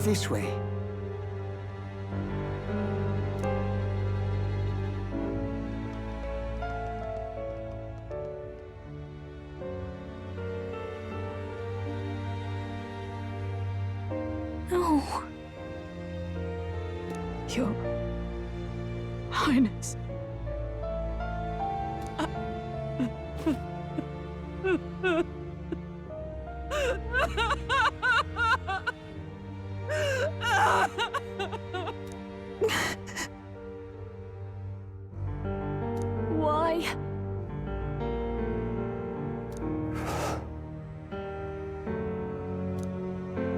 This way. No. Your Highness. Why?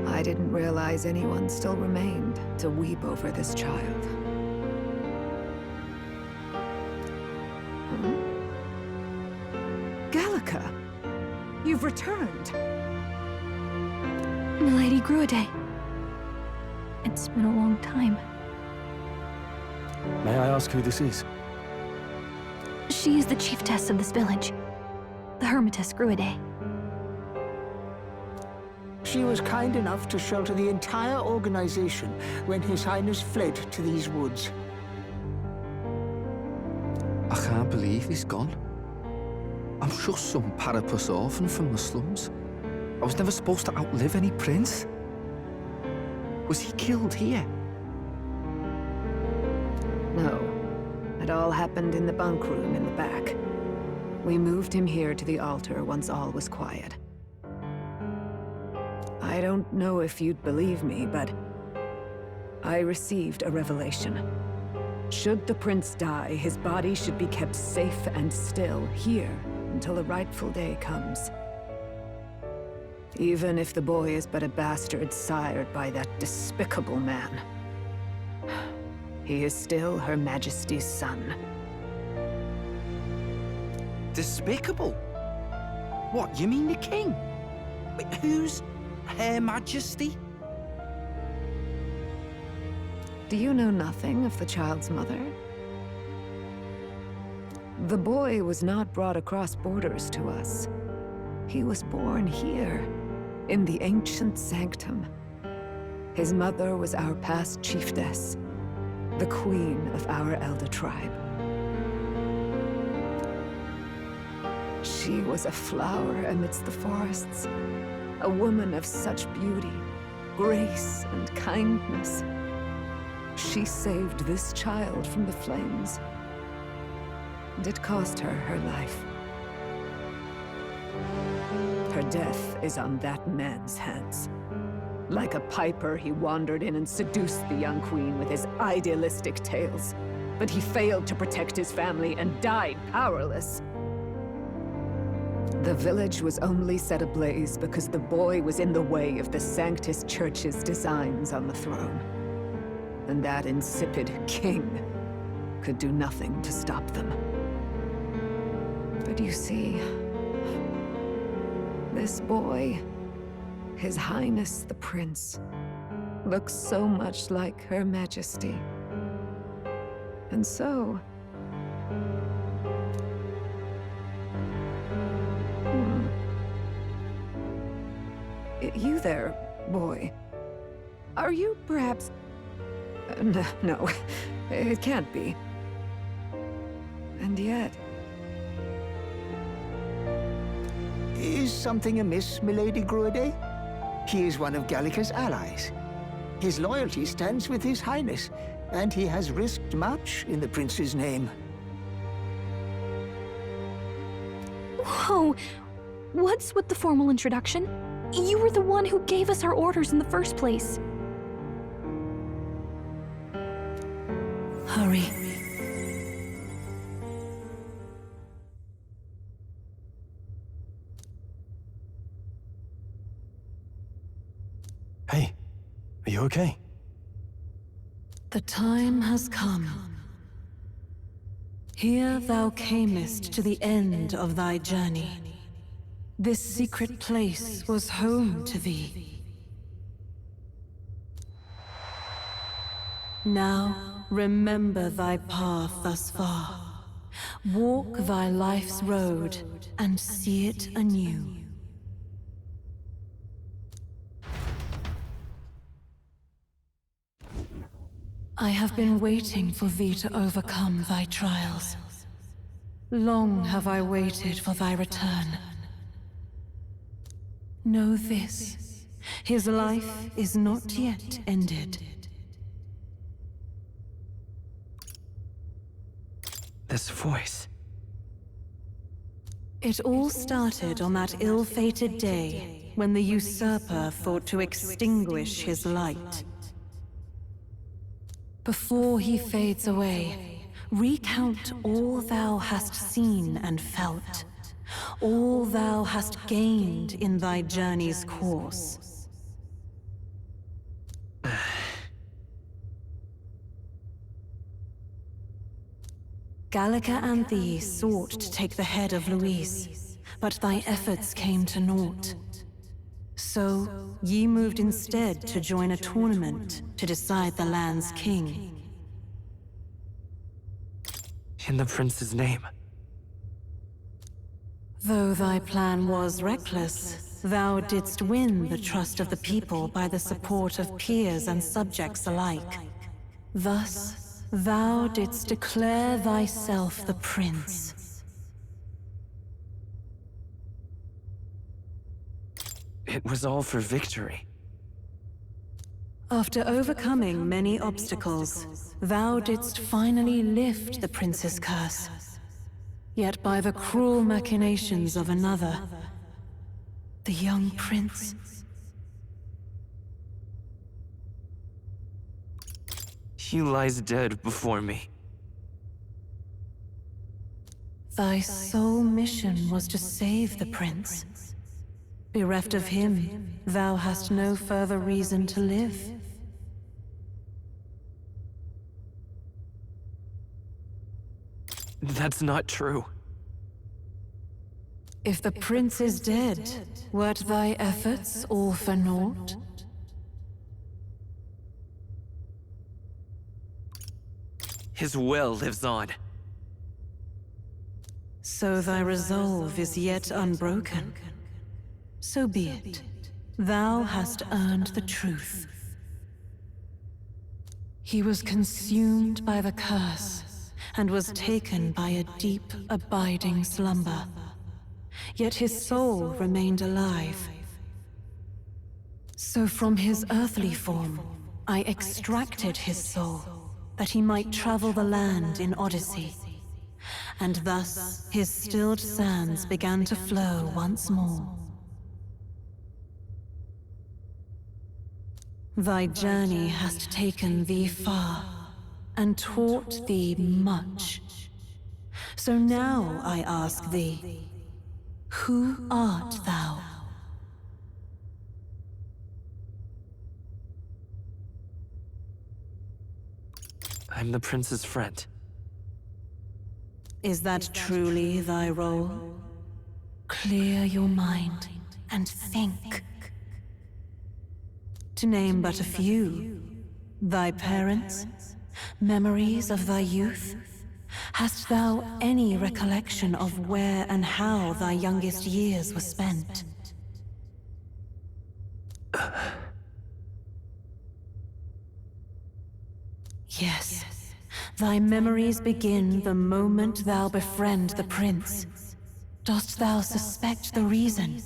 I didn't realize anyone still remained to weep over this child. Huh? Gallica! You've returned! Milady Gruaday. It's been a long time. May I ask who this is? She is the chiefess of this village. The Hermitess Gruaday. She was kind enough to shelter the entire organization when His Highness fled to these woods. I can't believe he's gone. I'm just some parapus orphan from the slums. I was never supposed to outlive any prince. Was he killed here? No. It all happened in the bunk room in the back. We moved him here to the altar once all was quiet. I don't know if you'd believe me, but I received a revelation. Should the prince die, his body should be kept safe and still here until the rightful day comes. Even if the boy is but a bastard sired by that despicable man. He is still Her Majesty's son. Despicable? What, you mean the king? Wait, who's Her Majesty? Do you know nothing of the child's mother? The boy was not brought across borders to us. He was born here, in the ancient sanctum. His mother was our past chiefess, the queen of our elder tribe. She was a flower amidst the forests, a woman of such beauty, grace, and kindness. She saved this child from the flames, and it cost her her life. Her death is on that man's hands. Like a piper, he wandered in and seduced the young queen with his idealistic tales. But he failed to protect his family and died powerless. The village was only set ablaze because the boy was in the way of the Sanctus Church's designs on the throne. And that insipid king could do nothing to stop them. But you see, this boy, His Highness the Prince, looks so much like Her Majesty. And so... You there, boy. Are you perhaps... No, it can't be. And yet... Is something amiss, Milady Gruaday? He is one of Gallica's allies. His loyalty stands with His Highness, and he has risked much in the prince's name. Whoa! What's with the formal introduction? You were the one who gave us our orders in the first place. Hurry. Hey, are you okay? The time has come. Here thou camest to the end of thy journey. This secret place was home to thee. Now remember thy path thus far. Walk thy life's road and see it anew. I have been waiting for thee to overcome thy trials. Long have I waited for thy return. Know this, his life is not yet ended. This voice. It all started on that ill-fated day when the usurper thought to extinguish his light. Before he fades away, recount all thou hast seen and felt, all thou hast gained in thy journey's course. Gallica and thee sought to take the head of Luis, but thy efforts came to naught. So, ye moved instead to join a tournament to decide the land's king. In the prince's name. Though thy plan was reckless, thou didst win the trust of the people by the support of peers and subjects alike. Thus, thou didst declare thyself the prince. It was all for victory. After overcoming many obstacles, thou didst finally lift the prince's curse. Yet by the cruel machinations of another, the young prince, He lies dead before me. thy sole mission was to save the prince. Bereft of him, thou hast no further reason to live. That's not true. If the prince is dead, wert thy efforts all for naught? His will lives on. So thy resolve is yet unbroken. So be it. Thou hast earned the truth. He was consumed by the curse, and was taken by a deep, abiding slumber. Yet his soul remained alive. So from his earthly form, I extracted his soul, that he might travel the land in Odyssey. And thus his stilled sands began to flow once more. Thy journey hast taken thee far, and taught thee much. So now I ask thee, who art thou? I'm the prince's friend. Is that truly thy role? Clear your mind and think. To name but a few, thy parents, memories of thy youth? Hast thou any recollection of where and how thy youngest years were spent? Yes, thy memories begin the moment thou befriend the prince. Dost thou suspect the reason?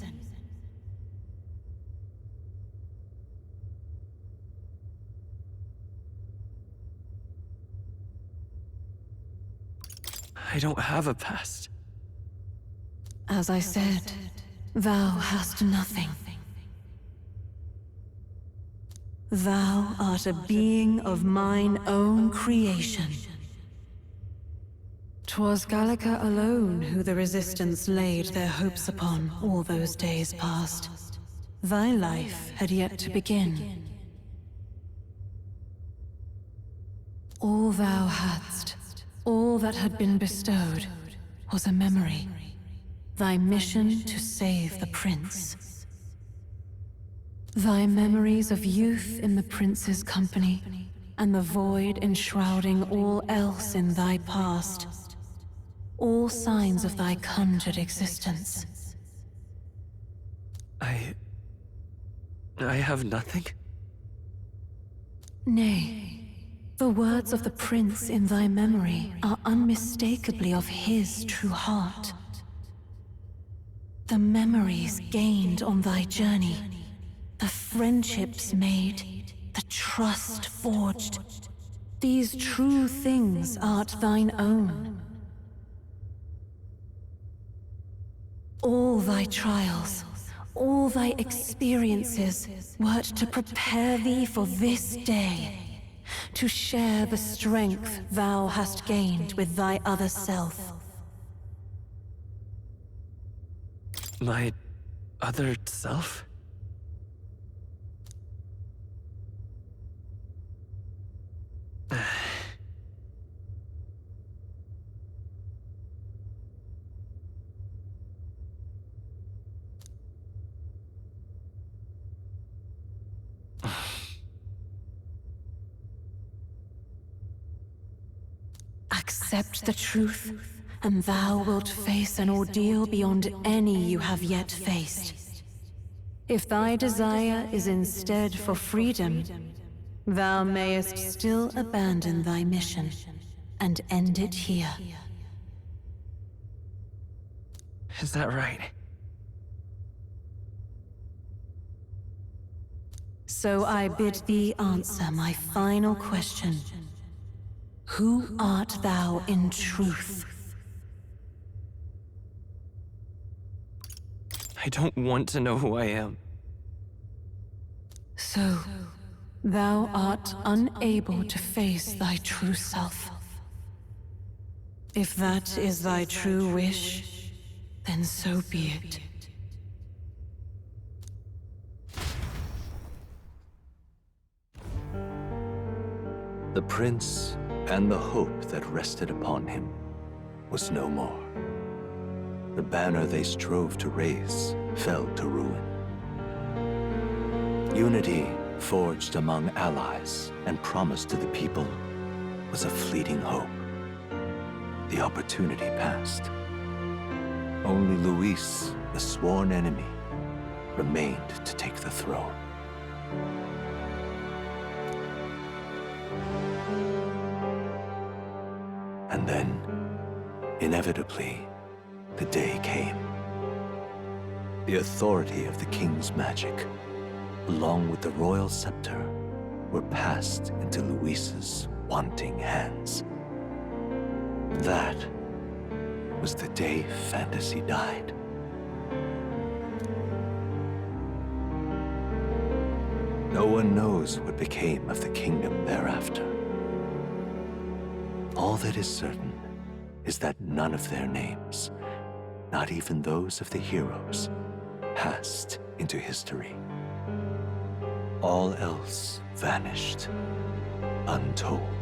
I don't have a past. As I said, thou hast nothing. Thou art a being of mine own creation. 'Twas Gallica alone who the Resistance laid their hopes upon all those days past. Thy life had yet to begin. All thou hadst, all that had been bestowed, was a memory. Thy mission to save the prince. Thy memories of youth in the prince's company, and the void enshrouding all else in thy past. All signs of thy conjured existence. I have nothing? Nay, The words of the prince in thy memory are unmistakably of his true heart. The memories gained on thy journey, the friendships made, the trust forged, these true things art thine own. All thy trials, all thy experiences wert to prepare thee for this day, to share the strength thou hast gained with thy other self. My other self? Accept the truth, and thou wilt face an ordeal beyond any you have yet faced. If thy desire is instead for freedom, thou mayest still abandon thy mission and end it here. Is that right? So I bid thee answer my final question. Who art thou in truth? I don't want to know who I am. So, thou art unable to face thy true self. If that is thy true wish, then so be it. The prince and the hope that rested upon him was no more. The banner they strove to raise fell to ruin. Unity forged among allies and promised to the people was a fleeting hope. The opportunity passed. Only Luis, the sworn enemy, remained to take the throne. And then, inevitably, the day came. The authority of the king's magic, along with the royal scepter, were passed into Luis's wanting hands. That was the day fantasy died. No one knows what became of the kingdom thereafter. All that is certain is that none of their names, not even those of the heroes, passed into history. All else vanished, untold.